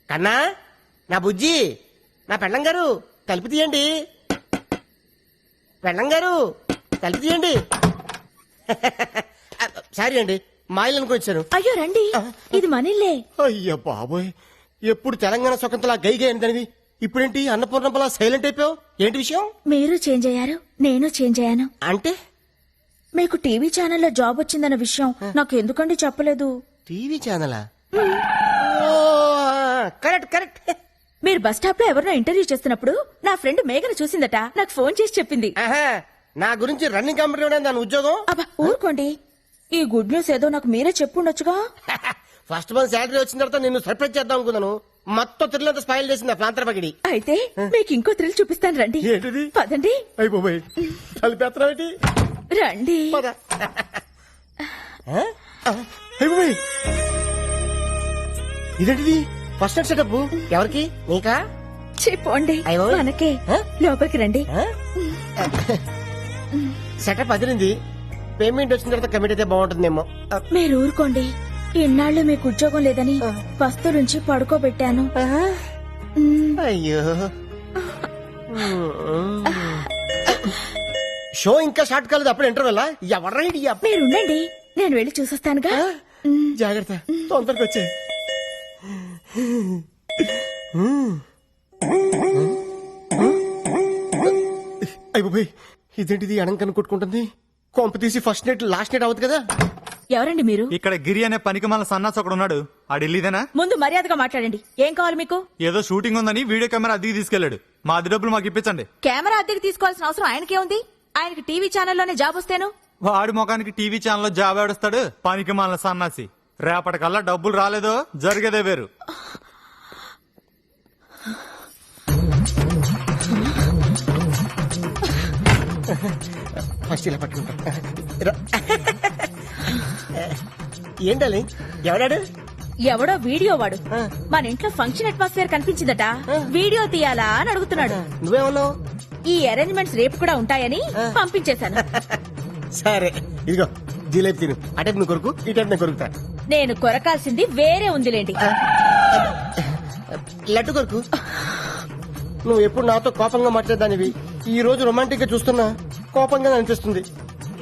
కన్నా, నా బుజ్జి, నా పెళ్ళం గారు తలుపు తీయండి. పెళ్ళం గారు తలుపు తీయండి. సారీ అండి, మా ఇల్లు అనుకొచ్చాను. అయ్యో రండి, ఇది మనిల్లే. అయ్యో బాబోయ్, ఎప్పుడు తెలంగాణ స్వతంత్ర గైగా ఏంటనివి, ఇప్పుడేంటి అన్నపూర్ణంపలా సైలెంట్ అయిపోయావు? ఏంటి విషయం? మీరు చేంజ్ అయ్యారు, నేను చేంజ్ అయ్యాను. అంటే మీకు టీవీ ఛానల్లో జాబ్ వచ్చిందన్న విషయం నాకు ఎందుకండి చెప్పలేదు? టీవీ ఛానలా? Correct correct. మీరు బస్ స్టాప్ లో ఎవరినో ఇంటర్వ్యూ చేస్తున్నప్పుడు నా ఫ్రెండ్ మేఘను చూసిందట, నాకు ఫోన్ చేసి చెప్పింది. నా గురించి రన్నింగ్ కంపెనీ దాని ఉద్యోగం. అబ్బా ఊరుకోండి, ఈ గుడ్ న్యూస్ ఏదో నాకు మీరే చెప్పుండొచ్చుగా. ఫస్ట్ మంత్ శాలరీ వచ్చిన తర్వాత నిన్ను సర్ప్రైజ్ చేద్దాం అనుకున్నాను. మొత్తం త్రిల్లంతా స్పాయిల్ చేసింది ప్రాంతర పగిడి. అయితే మీకు ఇంకో థ్రిల్ చూపిస్తాను రండి. ఏంటిది? పదండి. అయిపోయి కలిపేత్రమేంటి? రండి. ఇదేంటిది? ఫస్ట్ నైట్ సెటప్ ఎవరికి? నీకా? చెప్పండి మనకే. లోపలికి రండి. సెటప్ అదిరింది. పేమెంట్ వచ్చిన తర్వాత కమిట్ అయితే బాగుంటుందేమో. మీరు ఊరుకోండి, ఇన్నాళ్ళు మీకు ఉద్యోగం లేదని ఫస్ట్ నుంచి పడుకోబెట్టాను. అయ్యో, షో ఇంకా స్టార్ట్ కాలేదు, అప్పుడు ఇంటర్వెల్. ఎవరు మీరుండండి, నేను వెళ్ళి చూసొస్తానుగా. జాగ్రత్త, తొందరగా వచ్చే. అయిపోయి ఇదేంటిది? అడంకను కొట్టుకుంటుంది. కొంప తీసి ఫస్ట్ నైట్ లాస్ట్ నైట్ అవుతుంది కదా. ఎవరండి మీరు? ఇక్కడ గిరి అనే పనికి మన సన్నాస్ ఒకడు ఉన్నాడు. ఆడిల్లీదేనా? ముందు మర్యాదగా మాట్లాడండి. ఏం కావాలి మీకు? ఏదో షూటింగ్ ఉందని వీడియో కెమెరా అద్దెకి తీసుకెళ్లాడు. మా అద్దె డబ్బులు మాకు ఇప్పించండి. కెమెరా అద్దెకి తీసుకోవాల్సిన అవసరం ఆయనకే ఉంది? ఆయనకి టీవీ ఛానల్లోనే జాబ్ వస్తేను. వాడి ముఖానికి టీవీ ఛానల్లో జాబ్ ఆడుస్తాడు పనికి మన సన్నాసి. రేపటికల్లా డబ్బులు రాలేదో జరిగేదే వేరు. ఫస్ట్ ఇలా పట్టుకుంటా. ఏంటాలి? ఎవడాడు? ఎవడో వీడియో వాడు మన ఇంట్లో ఫంక్షన్ అట్మాస్ఫియర్ కనిపించిందట, వీడియో తీయాలా అని అడుగుతున్నాడు. నువ్వేమన్నావు? ఈ అరేంజ్మెంట్స్ రేపు కూడా ఉంటాయని పంపించేశాను. సరే ఇదిగో జీలేబీ తిను. ఆ టైప్ నువ్వు కొరుకు, ఈ టైప్ నేను కొరుకుతా. నేను కొరకాల్సింది వేరే ఉందిలేండి. లడ్డు కొరుకు. నువ్వు ఎప్పుడు నాతో కోపంగా మాట్లాడదానివి, ఈ రోజు రొమాంటిక్ గా చూస్తున్నా కోపంగా అనిపిస్తుంది.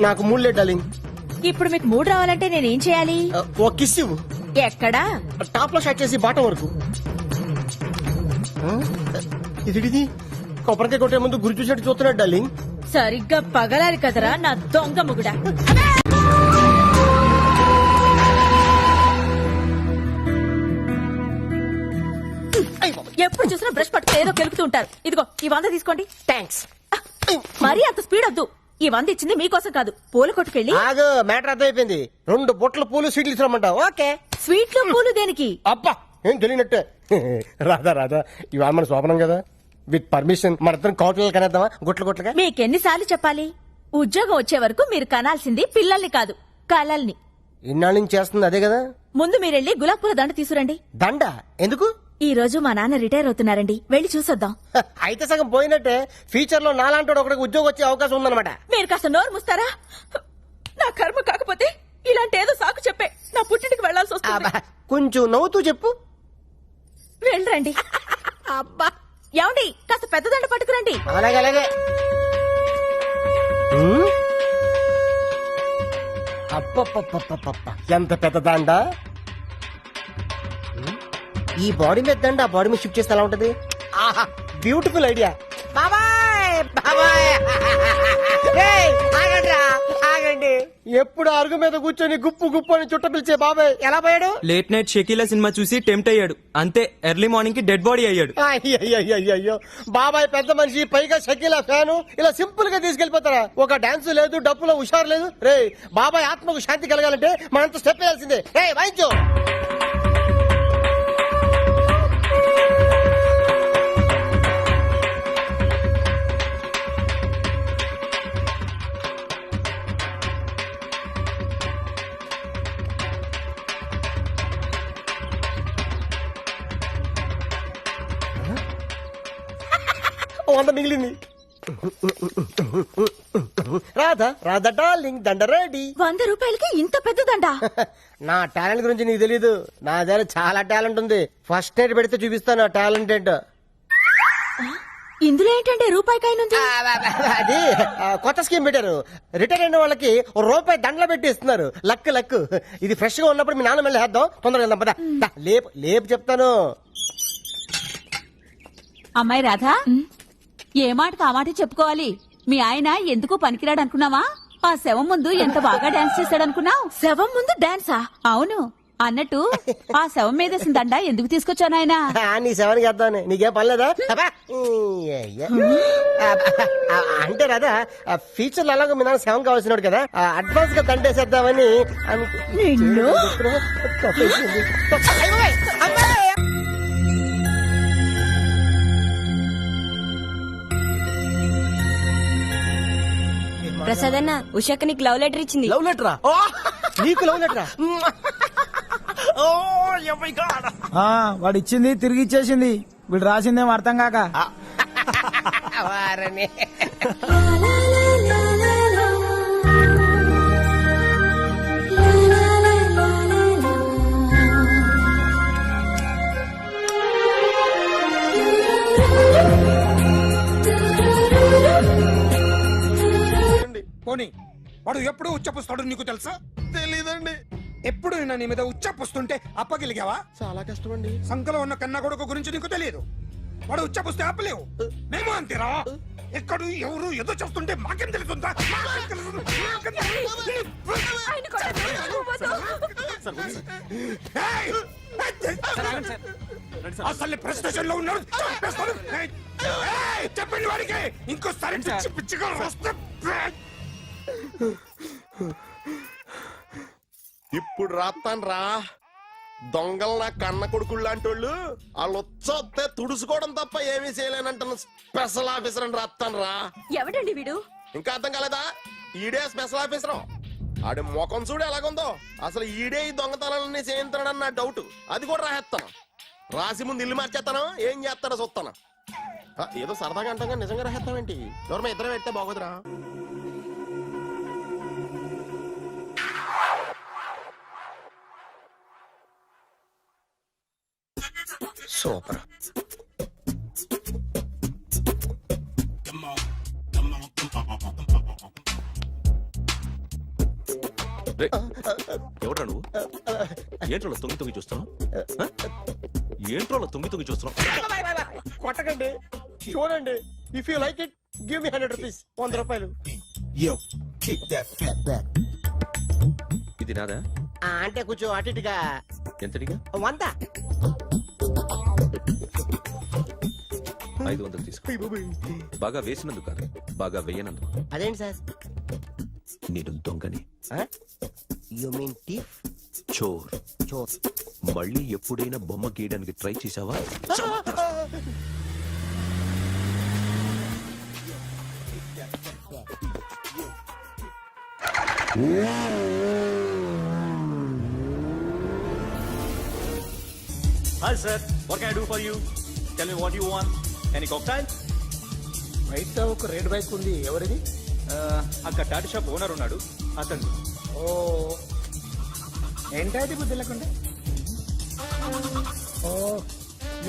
నాకు మూడ్ లేదు డార్లింగ్. ఇప్పుడు మీకు మూడ్ రావాలంటే నేనేం చేయాలి? ఓ కిస్ ఇవ్వు. ఎక్కడా? టాప్ లో స్టార్ట్ చేసి బాటం వరకు. ఇది కొబ్బరికాయ కొట్టే ముందు గురి చూసేట్టు చూస్తున్నాడు డార్లింగ్. సరిగ్గా పగలాలి కదరా నా దొంగ ముగుడా. ఎప్పుడు చూసినా బ్రష్ పట్టుకుని ఏదో కెలుపుతూ ఉంటారు. ఇదిగో ఈ 100 తీసుకోండి. థ్యాంక్స్. మరీ అంత స్పీడ్ వద్దు. ఈ 100 ఇచ్చింది మీకోసం కాదు, పూల కొట్టుకెళ్ళి. ఆగు, మ్యాటర్ అర్థమైపోయింది. 2 బొట్ల పూలు స్వీట్లు ఇస్తామంటావు? ఓకే. స్వీట్లు పూలు దేనికి? అబ్బా ఏం తెలియనట్టే. రాదా ఇవాళ మన శోభనం కదా, విత్ పర్మిషన్ మన ఇద్దరం కోటలు కనేద్దామా? గుట్లుగా. మీకెన్నిసార్లు చెప్పాలి? ఉద్యోగం వచ్చే వరకు మీరు కనాల్సింది పిల్లల్ని కాదు, కలల్ని. ఇన్నాళ్ళ నుంచి చేస్తుంది అదే కదా. ముందు మీరెళ్ళి గులాబ్ పూల దండ తీసుకురండి. దండ ఎందుకు? ఈ రోజు మా నాన్న రిటైర్ అవుతున్నారండి, వెళ్ళి చూసొద్దాం. అయితే సగం పోయినట్టే. ఫ్యూచర్ లో నాలాంటి ఒకటికి ఉద్యోగం వచ్చే అవకాశం ఉందన్నమాట. మీరు కాస్త నోరు ముస్తారా? నా కర్మ కాకపోతే ఇలాంటి ఏదో సాకు చెప్పే నా పుట్టింటికి వెళ్లాల్సి వస్తుంది. కొంచెం నవ్వుతూ చెప్పు. వెళ్ళండి. అబ్బా ఏమండి, కాస్త పెద్ద దండ పట్టుకురండి. అలాగే. అబ్బబ్బబ్బబ్బబ్బ ఎంత పెద్ద దండ. ఈ బాడీ మీద దండ ఆ బాడీ మీద షిఫ్ట్ చేస్తే ఎలా ఉంటది? ఆహా, బ్యూటిఫుల్ ఐడియా. ఆగండి. ఎప్పుడు అరుగు మీద కూర్చొని గుప్పు గుప్పు అని చుట్ట పిలిచే బాబాయ్ ఎలా పోయాడు? లేట్ నైట్ షకీలా సినిమా చూసి టెంప్ట్ అయ్యాడు, అంతే. ఎర్లీ మార్నింగ్ కి డెడ్ బాడీ అయ్యాడు. అయ్యో బాబాయ్ పెద్ద మనిషి, పైగా షకీలా ఫ్యాను. ఇలా సింపుల్ గా తీసుకెళ్లిపోతారా? ఒక డాన్స్ లేదు, డప్పులో హుషారు లేదు. రే బాబాయ్ ఆత్మకు శాంతి కలగాలంటే మనంత స్టెప్ వేయాల్సిందే. రే వాయించు. వంద మిగిలింది. రాధా రాధా డార్లింగ్ దండ రెడీ. 100 రూపాయలకి ఇంత పెద్దదండా? నా టాలెంట్ గురించి నీకు తెలీదు. నా దగ్గర చాలా టాలెంట్ ఉంది. ఫస్ట్ నైట్ పెడితే చూపిస్తాను నా టాలెంట్ ఏంటో. ఇందులో ఏంటంటే రూపాయికాయనుంది. అది కొత్త స్కీమ్ పెట్టారు. రిటైర్ అయిన వాళ్ళకి రూపాయి దండలు పెట్టి ఇస్తున్నారు. Luck luck. ఇది ఫ్రెష్ గా ఉన్నప్పుడు మీ నాన్న మళ్ళీ వేద్దాం. తొందరగా వెళ్దాం పద. దా, లేపు లేపు చెప్తాను. అమ్మాయి రాధా ఏ మాటకు ఆ మాట చెప్పుకోవాలి. మీ ఆయన ఎందుకు పనికిరాడు అనుకున్నావా? ఆ శవం ముందు ఎంత బాగా డాన్స్ చేశాడు అనుకున్నావు? శవం ముందు డాన్సా? అవును. అన్నట్టు ఆ శవం మీద దండ ఎందుకు తీసుకొచ్చాను ఆయన? నీ సెవెన్కి వేద్దామని. నీకేం పర్లేదా? అబ్బా. అంటే రాదా ఫ్యూచర్ లో అలాగే మీ నాన్న సెవెన్ కావాల్సినాడు కదా, అడ్వాన్స్ గా దండేసేద్దామని నిన్ను? ప్రసాద్ అన్న ఉషాక నీకు లవ్ లెటర్ ఇచ్చింది. లవ్ లెటరా? నీకు లవ్ లెటరా? వాడు ఇచ్చింది తిరిగి ఇచ్చేసింది. వీడు రాసిందేం అర్థం కాక. వారని. పోనీ వాడు ఎప్పుడు ఉచ్చపుస్తాడు నీకు తెలుసా? తెలీదండి. ఎప్పుడు నిన్న నీ మీద ఉచ్చపుస్తుంటే అప్పగలిగావా? చాలా కష్టం అండి. సంకలో ఉన్న కన్న కొడుకు గురించి నీకు తెలియదు. వాడు ఉచ్చపుస్తే ఆపలేవు. మేము అంతేరా. ఎక్కడు ఎవరు ఏదో చేస్తుంటే మాకేం తెలుస్తుందా? ఏయ్! అసలు ప్రెస్ స్టేషన్ లో ఉన్నాడు. చంపేస్తాను. ఏయ్! చెప్పండి వాడికి ఇంకోసారి పిచ్చి పిచ్చిగా వస్తే ఇప్పుడు రాత్తాను రా. దొంగలు నా కన్న కొడుకులు లాంటి వాళ్ళు వాళ్ళు వచ్చొస్తే తుడుచుకోవడం తప్ప ఏమీ చేయలేనంటున్న స్పెషల్ ఆఫీసర్ అని రాత్తాను రా. ఎవడండి వీడు? ఇంకా అర్థం కాలేదా? ఈడే స్పెషల్ ఆఫీసర్. ఆడి ముఖం చూడు ఎలాగుందో. అసలు ఈడే ఈ దొంగతనాలన్నీ చేయించాడని నా డౌట్. అది కూడా రాసేస్తాను. రాసి ముందు ఇల్లు మార్చేస్తాను. ఏం చేస్తాడో చూస్తాను. ఏదో సరదాగా అంటాం కానీ నిజంగా రాసేస్తామేంటి? ఎవరన్నా ఇద్దరు పెడితే బాగోదురా. సూపర్. ఎవడ్రా నువ్వు? ఏంట్రోలో తొంగి తొంగి చూస్తున్నావు? ఏంట్రోలో తొంగి తొంగి చూస్తున్నావు? కొట్టకండి, చూడండి. If you like it give me 100 rupees. 100 రూపాయలు. ఇది నాదా? అంటే కొంచెం అటు ఇటుగా. ఎంతడిగా? 100. 500 తీసుకో. బాగా వేసినందుకు కాదు, బాగా వేయనందుకు. అదేంటి సార్? నేను దొంగని. You mean thief? చోర్. చోర్. మళ్ళీ ఎప్పుడైనా బొమ్మ గీయడానికి ట్రై చేసావా? Hi sir, what can I do for you? Tell me what you want. Any cocktail? బయట ఒక రెడ్ బైక్ ఉంది. ఎవరిది? అక్కడ టాటూ షాప్ ఓనర్ ఉన్నాడు, అతను. ఓ ఏంటది బుద్ధి లేకుండా? Oh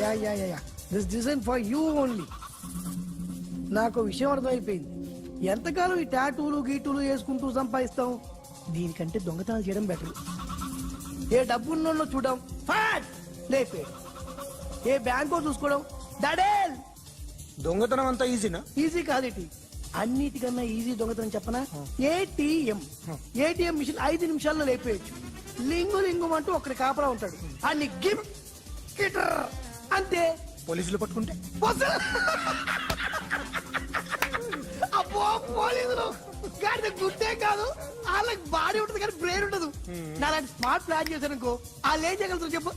yeah yeah yeah this design for you only. నాకు విషయం అర్థమైపోయింది. ఎంతకాలం ఈ టాటూలు గీటూలు వేసుకుంటూ సంపాదిస్తాం? దీనికంటే దొంగతనాలు చేయడం బెటర్. ఏ డబ్బున్నోళ్ళు చూడడం ఫాట్ లేపే, ఏ బ్యాంకో చూసుకోవడం దడేల్. దొంగతనం అంతా ఈజీనా? ఈజీ కాదేటి, అన్నిటికన్నా ఈజీ దొంగతనం చెప్పనా? ఏటీఎం మిషన్ 5 నిమిషాల్లో లేపేయచ్చు. లింగు లింగు అంటూ ఒకటి కాపలా ఉంటాడు. అన్ని గిమ్ గిటర్ అంతే. పోలీసులు పట్టుకుంటే అబ్బో పోలీసులు గాడి గుర్తే కాదు, వాళ్ళకి బాడీ ఉంటుంది కానీ బ్రెయిన్ ఉండదు. నాలాంటి స్మార్ట్ ప్లాన్ చేశాను అనుకో, వాళ్ళు ఏం చేయగలుగుతారు చెప్పు?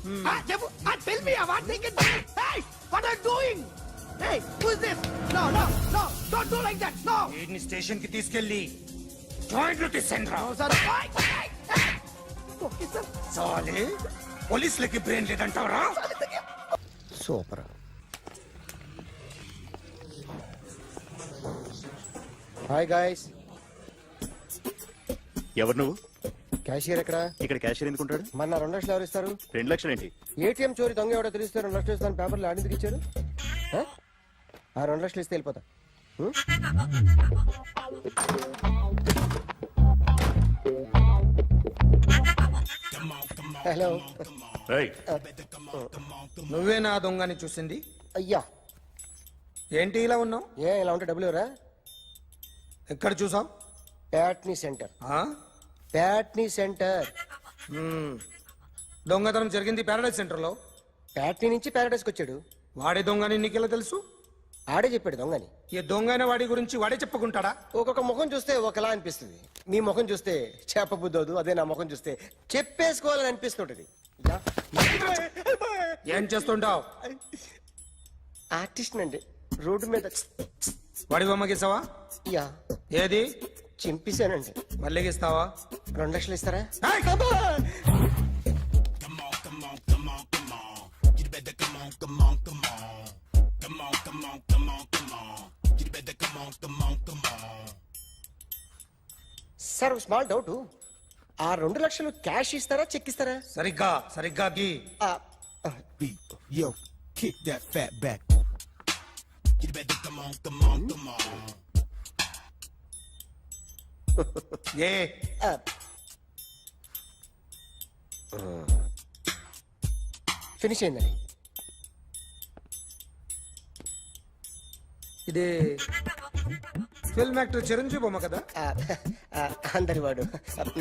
చెప్పు. Tell me what they can. Hey what are doing? Hey who is this? No no no don't do like that. No. వీడిని స్టేషన్ కి తీసుకెళ్ళి జాయింట్ లో తీసుకురా. Sir okay sir. చాలే, పోలీసులకి బ్రెయిన్ లేదంటావరా? సూపర్. Hi guys. ఎవరు నువ్వు? క్యాషియర్ ఎక్కడ? ఇక్కడ క్యాషియర్ ఎందుకుంటాడు? మన 2 లక్షలు ఎవరు ఇస్తారు? 2 లక్షలు ఏంటి? ఏటీఎం చోరీ దొంగ ఎవడో తెలిస్తే 2 లక్షలు ఇస్తాను పేపర్లు ఆడిందుకు ఇచ్చారు. ఆ 2 లక్షలు ఇస్తే వెళ్ళిపోతా. హలో. ఏయ్, నువ్వే నా దొంగని చూసింది? అయ్యా, ఏంటి ఇలా ఉన్నావు? ఇలా ఉంటే డబ్బులు ఎవరా? ఎక్కడ చూసావు? ప్యాట్నీ సెంటర్. ప్యాట్నీ సెంటర్. దొంగతనం జరిగింది ప్యారడైజ్ సెంటర్ లో. ప్యాట్నీ నుంచి ప్యారడైస్కి వచ్చాడు. వాడే దొంగని నీకెలా తెలుసు? ఆడే చెప్పాడు దొంగని. ఈ దొంగైన వాడి గురించి వాడే చెప్పుకుంటాడా? ఒక్కొక్క ముఖం చూస్తే ఒకలా అనిపిస్తుంది. మీ ముఖం చూస్తే చేప బుద్ధోదు, అదే నా ముఖం చూస్తే చెప్పేసుకోవాలని అనిపిస్తుంటది. ఏం చేస్తుంటావు? ఆర్టిస్ట్ అండి. రోడ్డు మీద వాడి బొమ్మ గీసావా? యా, ఏది? చింపేశానండి. మళ్ళీ గీస్తావా? 2 లక్షలు ఇస్తారా? Sir, small doubt. ఆ 2 లక్షలు క్యాష్ ఇస్తారా, చెక్ ఇస్తారా? సరిగ్గా సరిగ్గా గీ. Yo, kick that fat back. A finish అయిందండి. ఇది ఫిల్మ్ యాక్టర్ చిరంజీవి బొమ్మ కదా? అందరి వాడు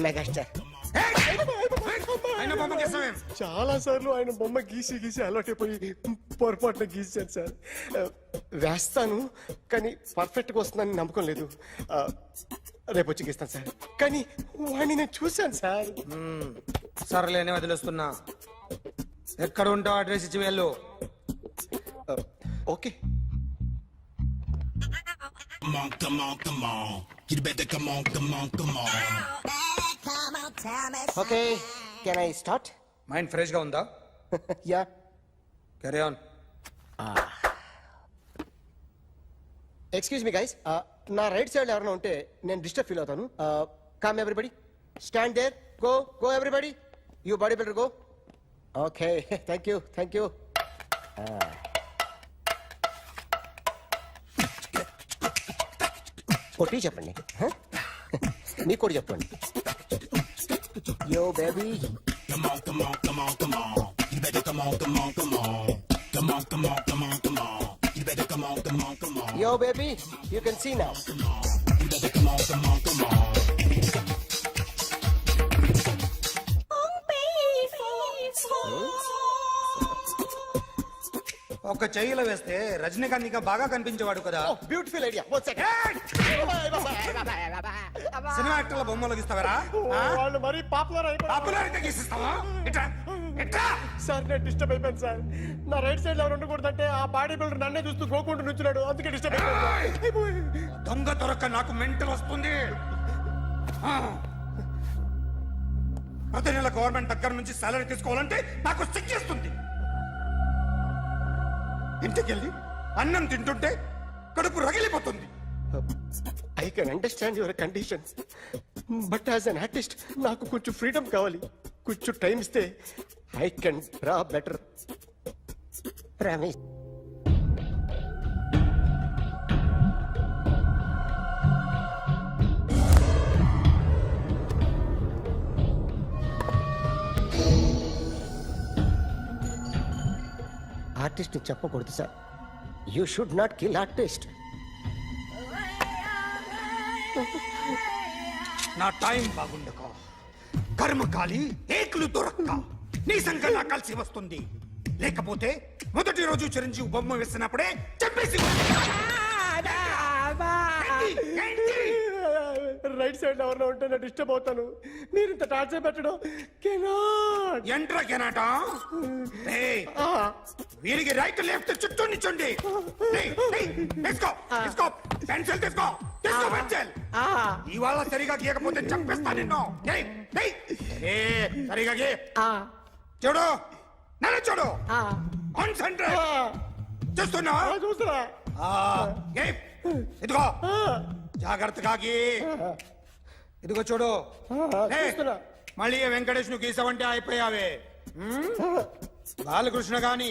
మెగాస్టార్. ఆయన బొమ్మ గీసావేం? చాలా సార్లు ఆయన బొమ్మ గీసి గీసి అలవాటైపోయి పొరపాటున గీసాను సార్. వేస్తాను, కానీ పర్ఫెక్ట్ గా వస్తుందని నమ్మకం లేదు. రేపు వచ్చి గీస్తాను సార్. కానీ వాడిని నేను చూశాను సార్. సర్లేనే వదిలేస్తున్నా. ఎక్కడ ఉంటావు అడ్రస్ ఇచ్చి వెళ్ళు. Okay. Okay, can I start? Mind fresh గా ఉందా? Yeah. Carry on. Excuse me guys, నా రైట్ సైడ్ ఎవరైనా ఉంటే నేను డిస్టర్బ్ ఫీల్ అవుతాను. Come everybody, stand there, go go everybody, you body builder go. Okay, thank you thank you. కొట్టి చెప్పండి, మీకు కూడా చెప్పండి. Yo baby, yo baby, you can see now. ఒక చెయ్యిలో వేస్తే రజనీకాంత్ ఇంకా బాగా కనిపించేవాడు కదా. Oh, beautiful idea. One second. Cinema యాక్టర్ల బొమ్మలు గీస్తావరా? వాళ్ళు మరీ పాపులర్ అయిపోయారు. పాపులారిటీ గీసిస్తావా? ఇట్రా ఇట్రా. సార్, నేను డిస్టర్బ్ అయిపోయాను సార్. నా రైట్ సైడ్ ఎవరు ఉండకూడదంటే ఆ బాడీ బిల్డర్ నన్నే చూస్తూ గోకుంటూ నుంచున్నాడు, అందుకే డిస్టర్బ్ అయిపోయాను. దొంగ దొరక్క నాకు మెంటల్ వస్తుంది. ప్రతి నెల గవర్నమెంట్ దగ్గర నుంచి సాలరీ తీసుకోవాలంటే నాకు సిగ్గేస్తుంది. ఇంటికెళ్ళి అన్నం తింటుంటే కడుపు రగిలిపోతుంది. I can understand your conditions, but as an artist నాకు కొంచెం ఫ్రీడమ్ కావాలి. కొంచెం టైం ఇస్తే I can draw better. Promise. Artist చెప్పకూడదు sir. You should not kill artist. నా టైం బాగుండక కర్మకాలి ఏకులు దొరక్క నీ సంకల్లా కలిసి వస్తుంది. లేకపోతే మొదటి రోజు చిరంజీవి బొమ్మ వేసినప్పుడే చెప్పేసి రైట్ సైడ్ ఎవరిలో ఉంటే నేను డిస్టర్బ్ అవుతాను. మీరు ఇంత టార్చర్ పెట్టడం కెనాట్. ఎంట్రా కెనాట. వీరికి రైట్ లెఫ్ట్ చుట్టూ నిచ్చండి. తీసుకో తీసుకో పెన్సిల్ తీసుకో తీసుకో పెన్సిల్. ఇవాళ సరిగా గీయకపోతే చంపేస్తా నిన్ను. సరిగా గీ. చూడు నన్ను చూడు. కాన్సంట్రేట్. చూస్తున్నా చూస్తున్నా. ఇదిగో జాగ్రత్తగా గీ. ఇదిగో చూడు లే. చూస్తున్నా. మళ్ళీ ఏ వెంకటేష్ ను గీసావంటే అయిపోయావే. బాలకృష్ణ గాని,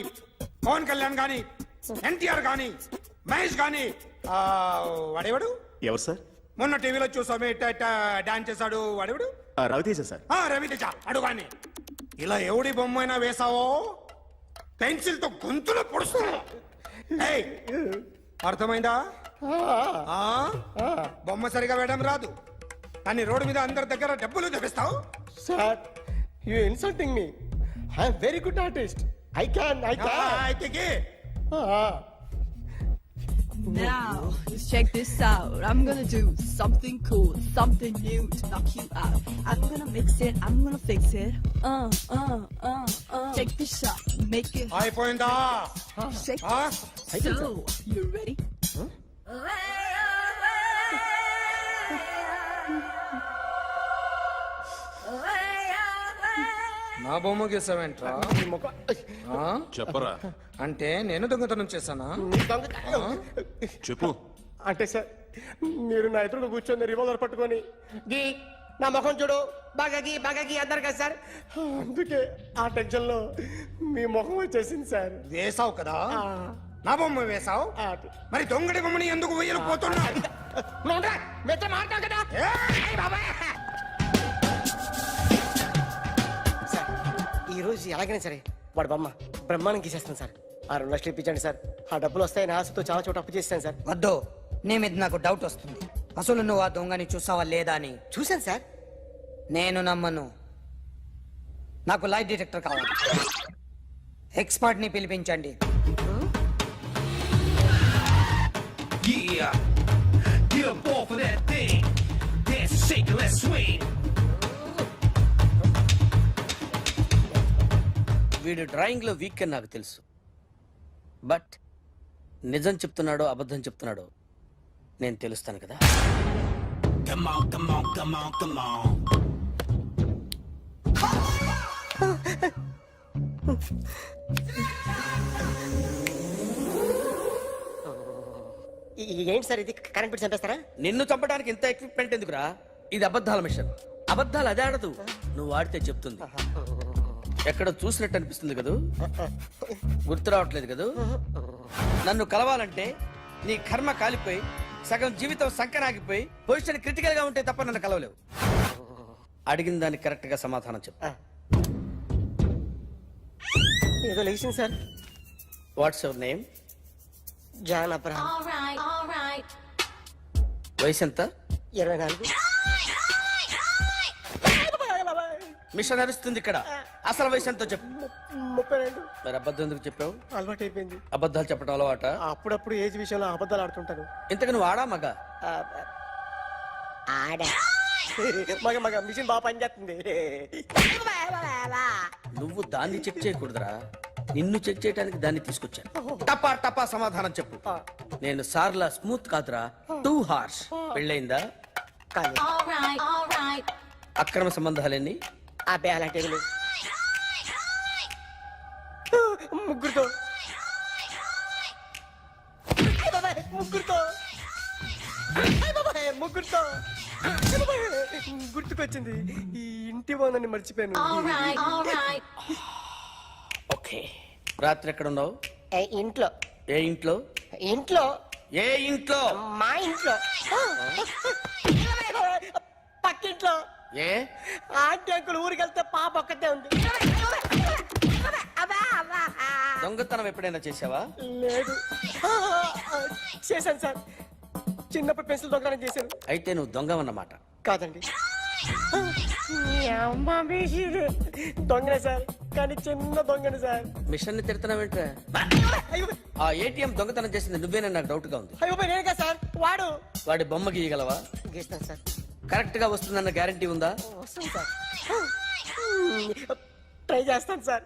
పవన్ కళ్యాణ్ గాని, ఎన్టీఆర్ గాని, మహేష్ గాని, వాడేవాడు ఎవరు సార్? మొన్న టీవీలో చూసామే డాన్స్ చేశాడు వాడేవాడు. రవితేజ సార్. రవితేజ అడుగాని. ఇలా ఎవడి బొమ్మ అయినా వేసావో పెన్సిల్ తో గొంతులో పొడుస్తున్నా. ఏయ్, అర్థమైందా? ఆ? బొమ్మ సరిగా వేయడం రాదు కానీ రోడ్డు మీద అందరి దగ్గర డబ్బులు తెప్పిస్తావు. Sir you insulting me. I'm very good artist. I can అయితే గీ. Now, let's check this out. I'm gonna do something cool, something new to knock you out. I'm gonna mix it, I'm gonna fix it. Take this shot, make it అయిపోయిందా? shake. ఆ? So, you ready? నా బొమ్మ గీసావేంట్రా? చెప్పరా. అంటే నేను దొంగతనం చేశానా? చెప్పు. అంటే సార్ మీరు నా ఎదురు కూర్చొని రివాల్వర్ పట్టుకొని గీ నా ముఖం చూడు బాగా గీ అన్నారు కదా సార్. అందుకే ఆ టెన్షన్ లో మీ ముఖం వచ్చేసింది సార్. వేసావు కదా, నా బొమ్మ వేసావు. మరి దొంగడి బొమ్మని ఎందుకు వేయలేకపోతున్నా? సార్ ఈ రోజు ఎలాగైనా సరే వాడు బొమ్మ బ్రహ్మాండం గీసేస్తాను సార్. 6 లక్షలు ఇప్పించండి సార్. ఆ డబ్బులు వస్తాయని ఆశతో చాలా చోట అప్పు చేస్తాను సార్. వద్దు, నీ మీద నాకు డౌట్ వస్తుంది. అసలు నువ్వు ఆ దొంగని చూసావా లేదా అని. చూశాను సార్. నేను నమ్మను. నాకు లైట్ డిటెక్టర్ కావాలి. ఎక్స్పర్ట్ ని పిలిపించండి. వీడు డ్రాయింగ్ లో వీక్ అని నాకు తెలుసు, బట్ నిజం చెప్తున్నాడో అబద్ధం చెప్తున్నాడో నేను తెలుస్తాను కదా. ఏంటి సార్ ఇది? కరెంట్ బిల్ చంపేస్తారా? నిన్ను చంపడానికి ఇంత ఎక్విప్మెంట్ ఎందుకురా? ఇది అబద్ధాల మిషన్. అబద్ధాలు అదే ఆడదు, నువ్వు ఆడితే చెప్తుంది. ఎక్కడ చూసినట్టు అనిపిస్తుంది కదూ? గుర్తు రావట్లేదు కదూ? నన్ను కలవాలంటే నీ కర్మ కాలిపోయి సగం జీవితం సంకనాగిపోయి పొజిషన్ క్రిటికల్ గా ఉంటే తప్ప నన్ను కలవలేవు. అడిగిన దానికి కరెక్ట్ గా సమాధానం చెప్పు. ఏదో లేచింది sir. What's your name? John Abraham. వయసు ఎంత? 24. మిషన్ నడుస్తుంది ఇక్కడ. అసలు వయసు ఎంతో చెప్పు. 32. మరి అబద్ధం ఎందుకు చెప్పావు? అలవాటు అయిపోయింది. అబద్ధాలు చెప్పడం అలవాట? అప్పుడప్పుడు ఏజ్ విషయంలో అబద్ధాలు ఆడుతుంటాను. ఇంతకు నువ్వు ఆడా మగ? ఆడా. మగ మిషన్ బాగా పనిచేస్తుంది. నువ్వు దాన్ని చెక్ చేయకూడదురా, నిన్ను చెక్ చేయడానికి దాన్ని తీసుకొచ్చాను. టపా టపా సమాధానం చెప్పు. నేను సార్లా స్మూత్ కాదురా, టూ హార్ష్. పెళ్ళయిందా? అక్రమ సంబంధాలన్నీ? అబ్బే అలాంటి ముగ్గురుతో గుర్తుకొచ్చింది. ఈ ఇంటి బాగుందని మర్చిపోయాను. ఓకే. రాత్రి ఎక్కడ ఉన్నావు? ఇంట్లో. ఏ ఇంట్లో? ఇంట్లో. ఏ ఇంట్లో? మా ఇంట్లో. పక్కింట్లో. ఏ ఆంటీ అంకుల్ ఊరికి వెళ్తే పాప ఒక్కతే ఉంది. దొంగతనం ఎప్పుడైనా చేసావా? లేదు. చేశాను సార్. చిన్నప్పుడు పెన్సిల్ దొంగతనం చేశాను. అయితే నువ్వు దొంగవన్నమాట. కాదండి, దొంగనే సార్, కానీ చిన్న దొంగని సార్. మిషన్ ని తిడుతున్నావేంట్రా? ఆ ఏటీఎం దొంగతనం చేసింది నువ్వేనని నాకు డౌట్ గా ఉంది. అయ్యో నేను కదా సార్. వాడి బొమ్మ గీయగలవా? గీస్తాను సార్. కరెక్ట్ గా వస్తుందన్న గ్యారంటీ ఉందా? వస్తాను సార్. ట్రై చేస్తాను సార్.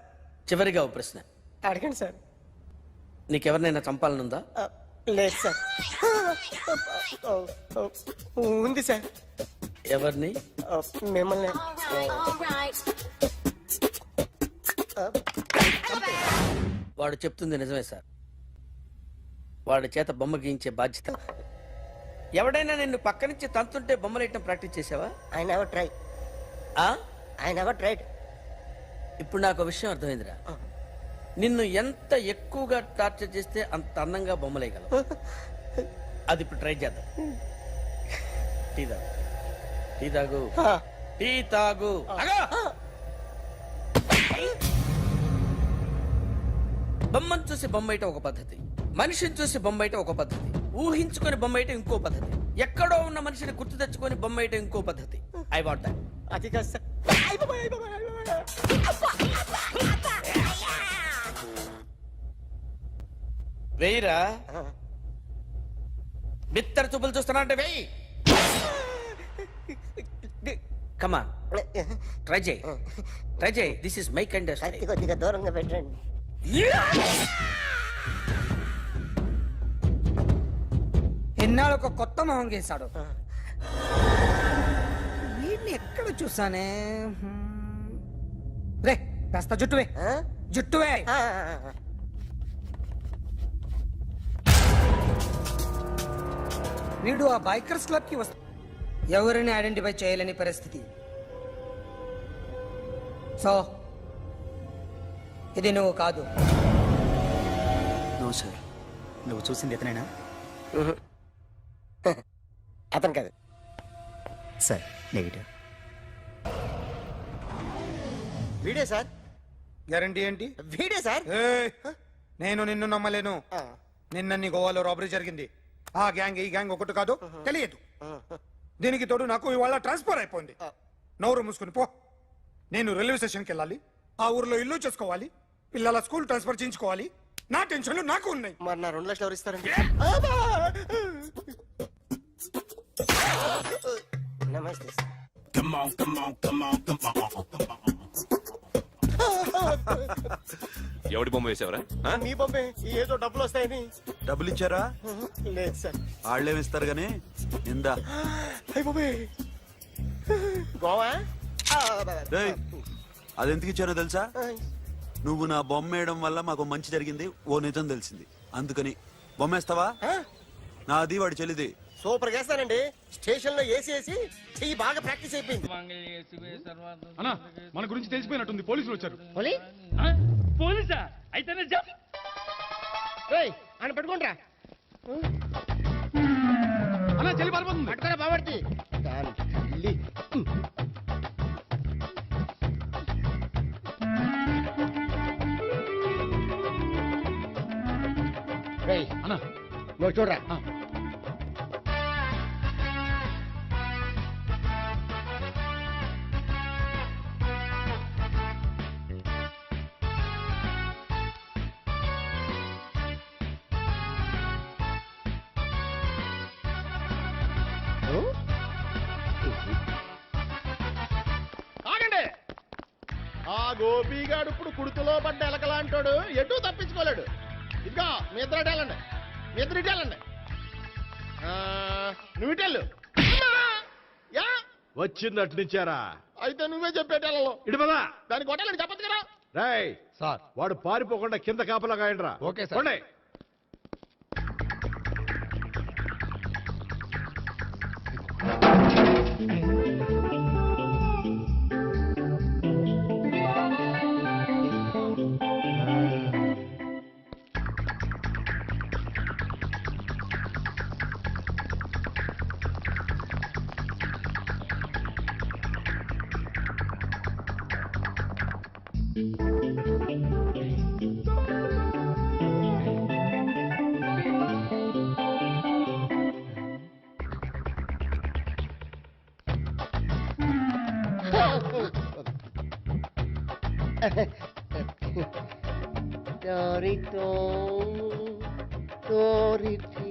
చివరిగా ఓ ప్రశ్న అడగండి సార్. నీకెవరినైనా చంపాలనుందా? లేదు సార్. ఉంది సార్. ఎవరిని? మిమ్మల్ని. వాడు చెప్తుంది నిజమే సార్. వాడి చేత బొమ్మ గీయించే బాధ్యత ఎవడైనా నిన్ను పక్క నుంచి తంతుంటే బొమ్మలు వేయటం ప్రాక్టీస్ చేసావా? I never try. ఆ? I never tried. ఇప్పుడు నాకు ఒక విషయం అర్థమైందిరా. నిన్ను ఎంత ఎక్కువగా టార్చర్ చేస్తే అంత అందంగా బొమ్మలేయగలవు. అది ఇప్పుడు ట్రై చేద్దాం. టీ తాగు, టీ తాగు, టీ తాగు. అగా! బొమ్మను చూసి బొమ్మేయటం ఒక పద్ధతి, మనిషిని చూసి బొమ్మేయటం ఒక పద్ధతి, ఊహించుకొని బొమ్మేయటం ఇంకో పద్ధతి, ఎక్కడో ఉన్న మనిషిని గుర్తు తెచ్చుకొని బొమ్మేయటం ఇంకో పద్ధతి. I want that. అది కాదు సార్. వెయ్యిరా. బిత్తర చూపులు చూస్తున్నా అంటే వెయ్యి. కమాన్, ట్రై చేయి, ట్రై చేయి. This is my kind of style. కొద్దిగా దూరంగా పెట్టండి. ఎన్నాళ్ళు ఒక కొత్త మొహం గీశాడు. వీడిని ఎక్కడ చూసానే? రే కాస్త జుట్టువే, జుట్టువే. వీడు ఆ బైకర్స్ క్లబ్ కి వస్తా, ఎవరిని ఐడెంటిఫై చేయలేని పరిస్థితి. సో ఇది నువ్వు కాదు. No sir. నువ్వు చూసింది ఇతనేనా? అతను కాదు సార్. నెగిటివ్. వీడే సార్. గ్యారంటీ ఏంటి? వీడే సార్. ఏయ్, నేను నిన్ను నమ్మలేను. నిన్న గోవాలో రాబరీ జరిగింది. ఆ గ్యాంగ్ ఈ గ్యాంగ్ ఒకటి కాదు, తెలియదు. దీనికి తోడు నాకు ఇవాళ ట్రాన్స్ఫర్ అయిపోయింది. నోరు మూసుకుని పో. నేను రైల్వే స్టేషన్కి వెళ్ళాలి, ఆ ఊర్లో ఇల్లు చేసుకోవాలి, పిల్లల స్కూల్ ట్రాన్స్ఫర్ చేయించుకోవాలి. నా టెన్షన్లు నాకు ఉన్నాయి. మరి నా 2 లక్షలు ఎవరు ఇస్తారండి? నమస్తే సార్. ఎవడి బొమ్మ వేసావరా? మీ బొమ్మే. ఏదో డబ్బులు వస్తాయని. డబ్బులు ఇచ్చారా? లేదు సార్. వాళ్ళేమి ఇస్తారు గానీ ఇందా. అయ్య బొమ్మే. గోవా. అది ఎందుకు ఇచ్చానో తెలుసా? నువ్వు నా బొమ్మ వేయడం వల్ల మాకు మంచి జరిగింది, ఓ నిజం తెలిసింది. అందుకని బొమ్మేస్తావా? నాది వాడి చెల్లిది. సూపర్ చేస్తానండి. స్టేషన్ లో ఏసీ వేసి చెయ్యి బాగా ప్రాక్టీస్ అయిపోయింది. మన గురించి తెలిసిపోయినట్టుంది, పోలీసులు వచ్చారు. పోలీసా? అయితేనే అని పట్టుకుంటా. అన్నా చెల్లి పారిపోతుంది. పట్టుకోరా బాబర్తి. అన్నా నువ్వు చూడరా. ఆగండి. ఆ గోపిగాడు ఇప్పుడు కుడుకులో పడ్డ ఎలకలాంటాడు, ఎటు తప్పించుకోలేడు. ఇదిగో మీ ఇద్దరు ఇటేళ్ళండి, మీ ఇద్దరు ఇటేళ్ళండి. నువ్వు ఇటెళ్ళు. యా వచ్చిందట్టు నుంచారా? అయితే నువ్వే చెప్పేటెళ్ళలో ఇటు పదా. దానికి కొట్టాలని చెప్పచ్చు కదా. రేయ్ సార్, వాడు పారిపోకుండా కింద కాపలా కాయండిరా. Okay sir. Dorito, Dorito.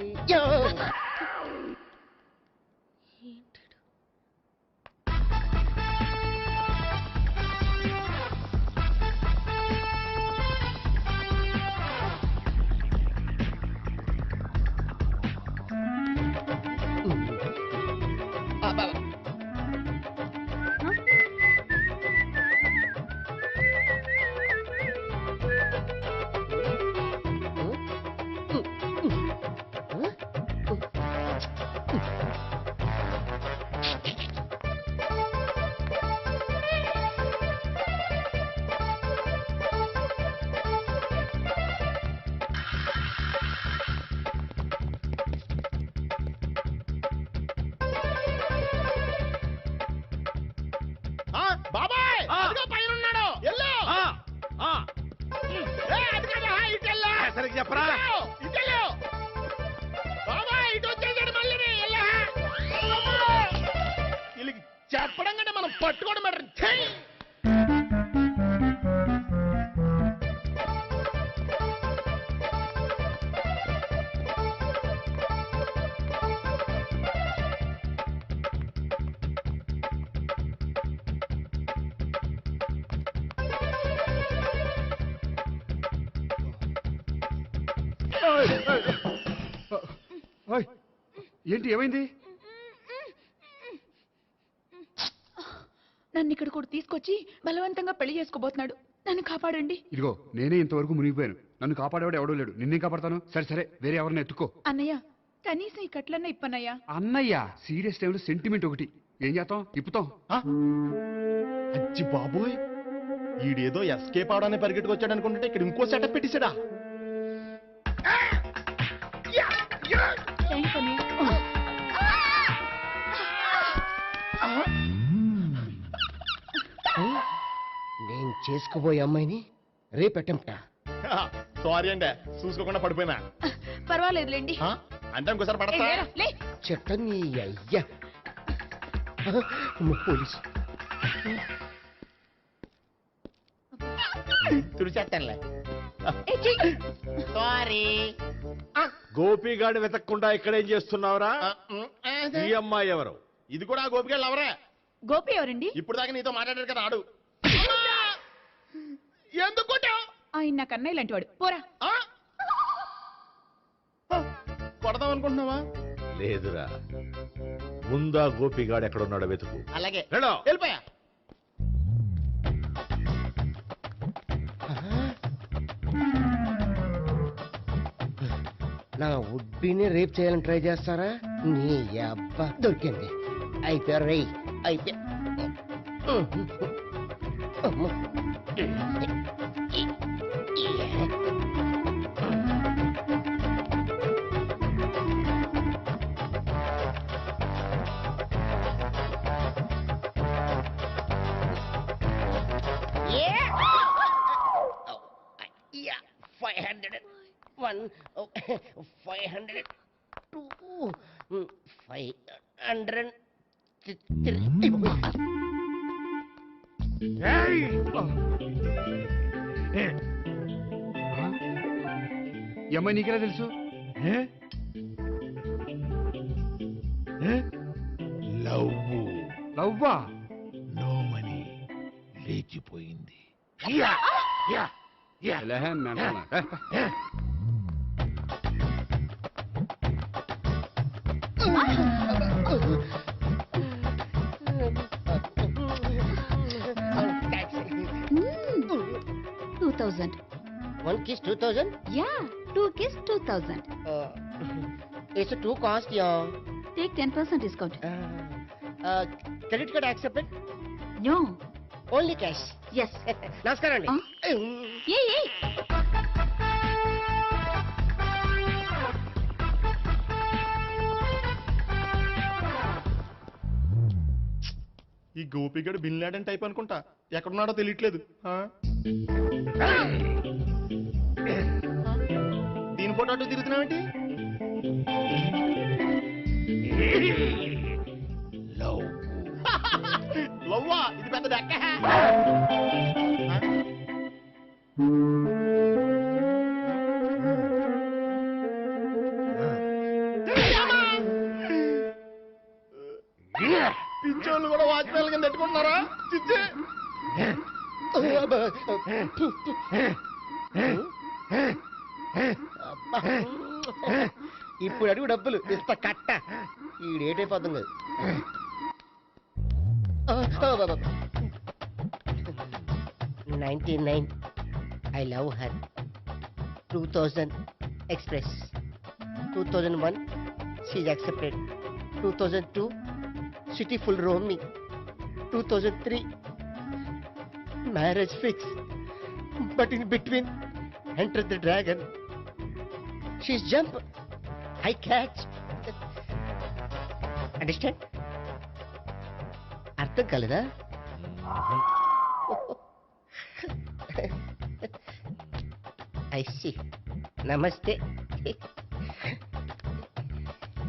సరే చెప్పరా చెప్పడం కంటే మనం పట్టుకోవడం బెటర్. ఏంటి ఏమైంది? నన్ను ఇక్కడ కూడా తీసుకొచ్చి బలవంతంగా పెళ్లి చేసుకోబోతున్నాడు. నన్ను కాపాడండి. ఇదిగో నేనే ఇంతవరకు మునిగిపోయాను. నన్ను కాపాడేవాడు ఎవడూ లేడు. నిన్నే కాపాడతాను. సరే సరే వేరే ఎవరిని ఎత్తుకో. అన్నయ్య కనీసం ఈ కట్లన్నా ఇప్పనయ్యా. అన్నయ్య సీరియస్ టైంలో సెంటిమెంట్ ఒకటి. ఏం చేస్తాం? ఇప్పుతాం. అచ్చి బాబోయ్, ఈడేదో ఎస్కేప్ అవడానికి పరిగెట్టుకొచ్చాడు అనుకుంటే ఇక్కడ ఇంకో సెటప్ పెట్టేశాడా? థ్యాంక్స్ అన్నయ్య. నేను చేసుకోబోయే అమ్మాయిని రేపెట్టంట. సారీ అండి, చూసుకోకుండా పడిపోయినా. పర్వాలేదులేండి. అంటే ఇంకోసారి పడతా. లే చెట్ట నీ అయ్యా. పోలీసు తుడిచేస్తానులే. సారీ. గోపిగాడు వెతక్కుండా ఇక్కడేం చేస్తున్నావురా? ఈ అమ్మాయి ఎవరు? ఇది కూడా గోపిగాడు ఎవరే? గోపి ఎవరండి? ఇప్పుడు దాకా నీతో మాట్లాడారు కదా ఆడు. ఎందుకు ఆయన నాకు అన్నయ్య లాంటి వాడు. పోరా. కొడదాం అనుకుంటున్నావా? లేదురా, ముందా గోపిగాడు ఎక్కడున్నాడో వెతుకు. అలాగే వెళ్ళిపోయా. నా ఉడ్బీని రేప్ చేయాలని ట్రై చేస్తారా? నీ అబ్బా దొరికింది. అయిపోయారు రేయ్, అయిపోయా. అమ్మో. Yeah, 501, 502, 503. ఈ అమ్మాయి నీకెలా తెలుసు? లవ్వా? నో మనీ లేచిపోయింది. One kiss 2000? Yeah, 2 kiss 2000. It's a 2 cost, yeah. Take 10% discount. Credit card accepted? No. Only cash. Yes. నమస్కారం అండి. Hey. ఈ గోపిగడు బిన్ లాడెన్ టైప్ అనుకుంటా. ఎక్కడున్నాడో తెలియట్లేదు. దీని ఫోటో అటు తిరుగుతున్నావేంటి? లవ్వా? ఇది పెద్ద డెక్క. పించోళ్ళు కూడా వాచ్మెన్ కింద పెట్టుకుంటున్నారా? చిచ్చే. ఇప్పుడు అడుగు డబ్బులు ఇస్తా కట్ట. ఈ డేట్ అయిపోతుంది కదా. 99. I love her. 2000 express. 2001 she's accepted. 2002 city full roaming. 2003 marriage fix. But in between entered the dragon. She's jump. I catch. Understand? అర్థం కాలేదా? ఐ సి నమస్తే